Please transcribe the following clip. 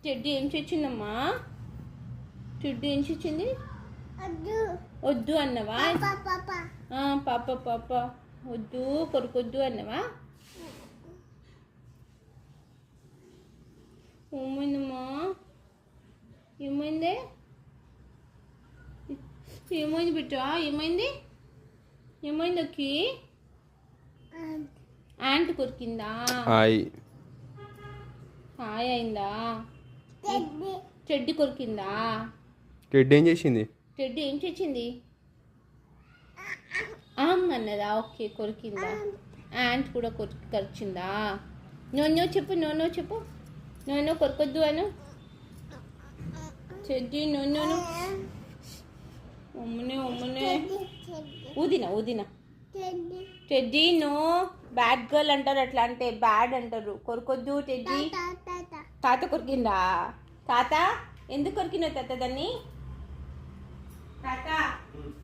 చెడ్డి ఏం చేసిందమ్మా? చెడ్డి ఏం చేసింది? వద్దు అన్నవా? పాప పాప వద్దు, కొరకొద్దు అన్నవా? ఏమైందమ్మా? ఏమైంది? ఏమైంది బిడ్డ? ఏమైంది? ఏమైంది అక్కి? యాంట్ కొరికిందా? హాయ్ అయిందా? చెడ్డి కొరికిందా? టెడ్డీ ఏం చేసింది? చెడ్డి ఏం చేసింది? అన్నదా? ఓకే, కొరికిందా? యాంట్ కూడా కరిచిందా? నో చెప్పు, నో చెప్పు, నో కొరకొద్దు అను. చెడ్డి నో ఉమ్మనే ఊదిన టెడ్డీ నో, బ్యాడ్ గర్ల్ అంటారు, అట్లా అంటే బ్యాడ్ అంటారు. కొరకొద్దు టెడ్డీ. తాత కొరికిందా? తాత ఎందుకు కొరికినావు తాత దాన్ని?